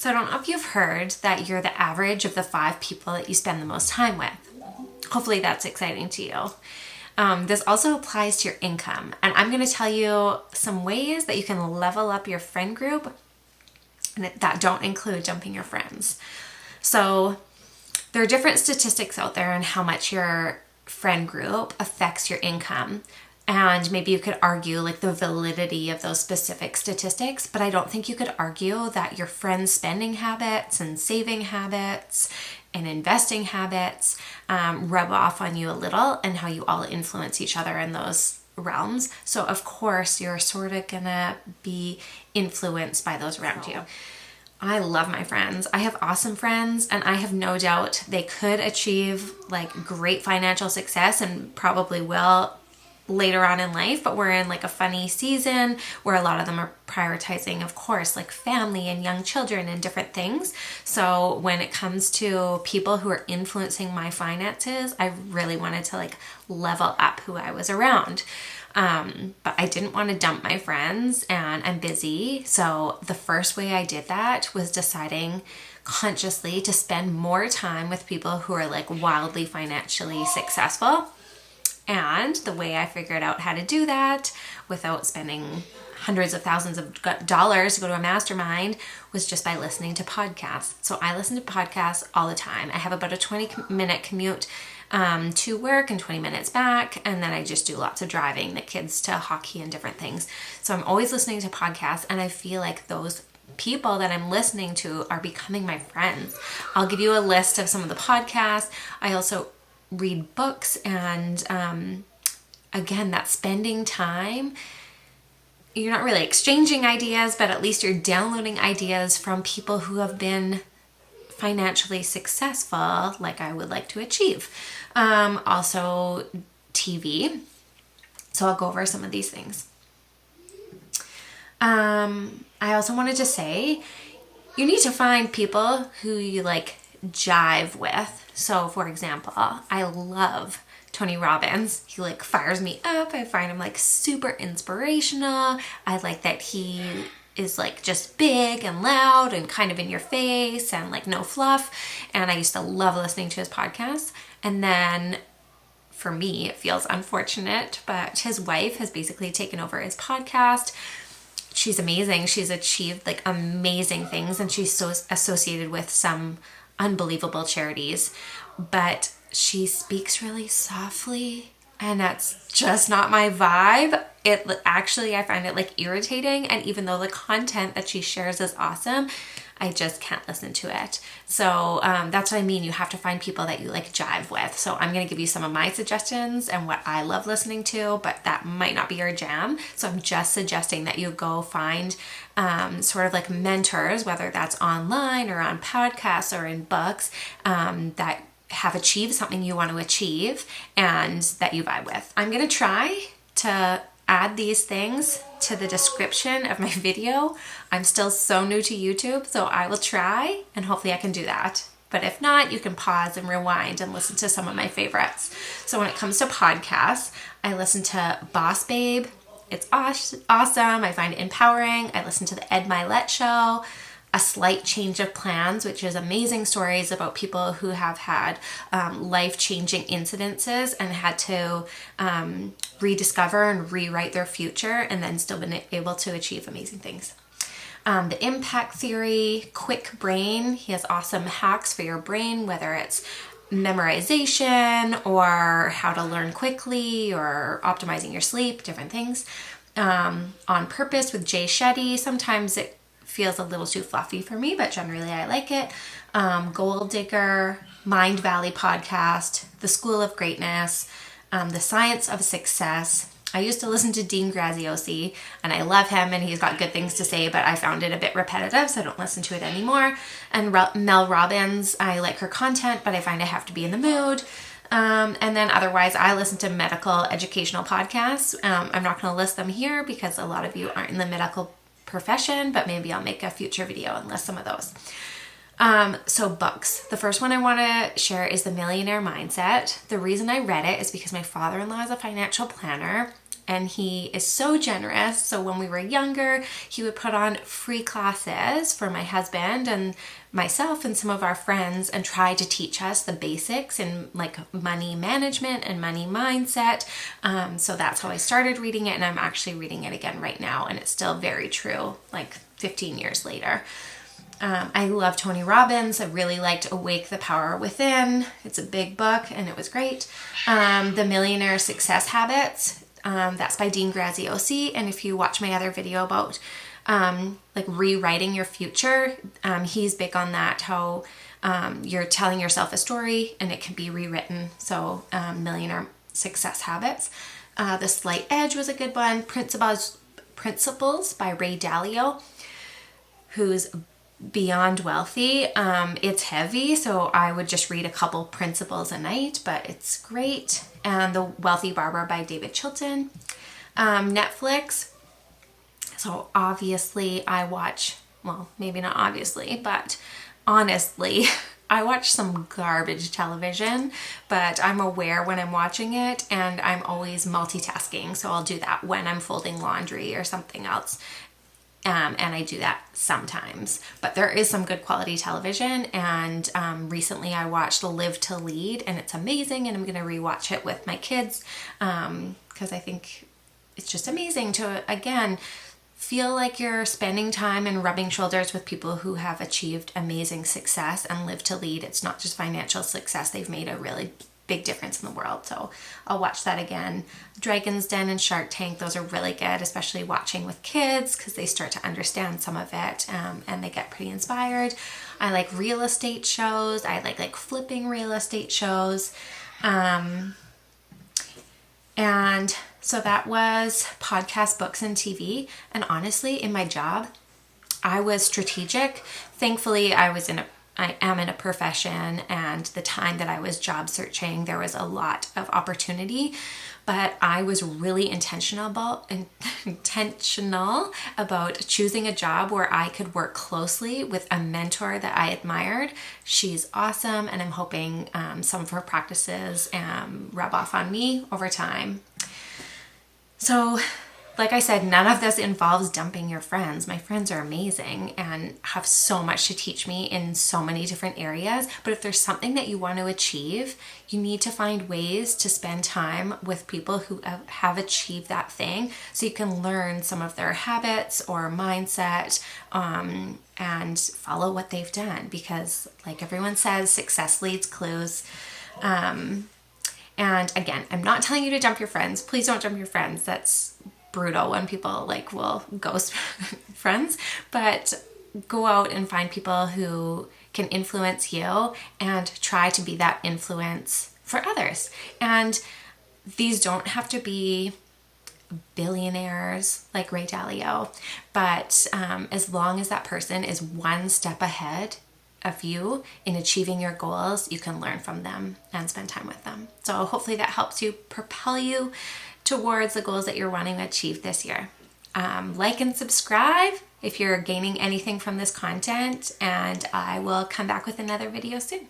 So I don't know if you've heard that you're the average of the 5 people that you spend the most time with. Hopefully that's exciting to you. This also applies to your income. And I'm going to tell you some ways that you can level up your friend group and that don't include dumping your friends. So there are different statistics out there on how much your friend group affects your income. And maybe you could argue like the validity of those specific statistics, but I don't think you could argue that your friends' spending habits and saving habits and investing habits rub off on you a little, and how you all influence each other in those realms. So of course you're sort of gonna be influenced by those around you. I love my friends. I have awesome friends, and I have no doubt they could achieve like great financial success, and probably will later on in life, but we're in like a funny season where a lot of them are prioritizing, of course, like family and young children and different things. So when it comes to people who are influencing my finances, I really wanted to like level up who I was around. But I didn't want to dump my friends, and I'm busy. So the first way I did that was deciding consciously to spend more time with people who are like wildly financially successful. And the way I figured out how to do that without spending hundreds of thousands of dollars to go to a mastermind was just by listening to podcasts. So I listen to podcasts all the time. I have about a 20-minute commute to work and 20 minutes back, and then I just do lots of driving the kids to hockey and different things. So I'm always listening to podcasts, and I feel like those people that I'm listening to are becoming my friends. I'll give you a list of some of the podcasts. I also read books, and again, that spending time, you're not really exchanging ideas, but at least you're downloading ideas from people who have been financially successful like I would like to achieve. Also TV. So I'll go over some of these things. I also wanted to say you need to find people who you like jive with. So for example, I love Tony Robbins. He like fires me up. I find him like super inspirational. I like that he is like just big and loud and kind of in your face and like no fluff. And I used to love listening to his podcasts. And then for me, it feels unfortunate, but his wife has basically taken over his podcast. She's amazing. She's achieved like amazing things, and she's so associated with some unbelievable charities, but she speaks really softly, and that's just not my vibe. It actually, I find it like irritating, and even though the content that she shares is awesome, I just can't listen to it. So that's what I mean. You have to find people that you like jive with. So I'm going to give you some of my suggestions and what I love listening to, but that might not be your jam. So I'm just suggesting that you go find sort of like mentors, whether that's online or on podcasts or in books, that have achieved something you want to achieve and that you vibe with. I'm going to try to add these things to the description of my video. I'm still so new to YouTube, so I will try, and hopefully I can do that. But if not, you can pause and rewind and listen to some of my favorites. So when it comes to podcasts, I listen to Boss Babe. It's awesome. I find it empowering. I listen to the Ed Mylett Show, A Slight Change of Plans, which is amazing stories about people who have had life-changing incidences and had to rediscover and rewrite their future, and then still been able to achieve amazing things. The Impact Theory, Quick Brain. He has awesome hacks for your brain, whether it's memorization or how to learn quickly or optimizing your sleep, different things. On Purpose with Jay Shetty. Sometimes it feels a little too fluffy for me, but generally I like it. Goal Digger, Mind Valley Podcast, The School of Greatness, The Science of Success. I used to listen to Dean Graziosi, and I love him, and he's got good things to say, but I found it a bit repetitive, so I don't listen to it anymore. And Mel Robbins, I like her content, but I find I have to be in the mood. And then otherwise, I listen to medical educational podcasts. I'm not going to list them here because a lot of you aren't in the medical profession, but maybe I'll make a future video and list some of those. So books. The first one I want to share is The Millionaire Mindset. The reason I read it is because my father-in-law is a financial planner, and he is so generous. So when we were younger, he would put on free classes for my husband and myself and some of our friends and try to teach us the basics in like money management and money mindset. So that's how I started reading it, and I'm actually reading it again right now, and it's still very true, like 15 years later. I love Tony Robbins. I really liked Awake the Power Within. It's a big book and it was great. The Millionaire Success Habits, that's by Dean Graziosi. And if you watch my other video about like rewriting your future, he's big on that, how you're telling yourself a story and it can be rewritten. So Millionaire Success Habits. The Slight Edge was a good one. Principles by Ray Dalio, who's beyond wealthy. It's heavy, so I would just read a couple principles a night, but it's great. And The Wealthy Barber by David Chilton. Netflix. So obviously I watch, well, maybe not obviously, but honestly, I watch some garbage television, but I'm aware when I'm watching it, and I'm always multitasking. So I'll do that when I'm folding laundry or something else. And I do that sometimes, but there is some good quality television. And recently I watched Live to Lead, and it's amazing. And I'm going to rewatch it with my kids because I think it's just amazing to, again, feel like you're spending time and rubbing shoulders with people who have achieved amazing success and live to lead. It's not just financial success. They've made a really big difference in the world. So I'll watch that again. Dragon's Den and Shark Tank, those are really good, especially watching with kids because they start to understand some of it and they get pretty inspired. I like real estate shows. I like flipping real estate shows. And so that was podcast, books, and TV. And honestly, in my job, I was strategic. Thankfully, I am in a profession, and the time that I was job searching, there was a lot of opportunity, but I was really intentional about choosing a job where I could work closely with a mentor that I admired. She's awesome, and I'm hoping some of her practices rub off on me over time. So, like I said, none of this involves dumping your friends. My friends are amazing and have so much to teach me in so many different areas. But if there's something that you want to achieve, you need to find ways to spend time with people who have achieved that thing so you can learn some of their habits or mindset and follow what they've done. Because like everyone says, success leaves clues. And again, I'm not telling you to dump your friends. Please don't dump your friends. That's brutal when people will ghost friends, but go out and find people who can influence you and try to be that influence for others. And these don't have to be billionaires like Ray Dalio, but as long as that person is one step ahead of you in achieving your goals, you can learn from them and spend time with them. So hopefully that helps you propel you towards the goals that you're wanting to achieve this year. Like and subscribe if you're gaining anything from this content, and I will come back with another video soon.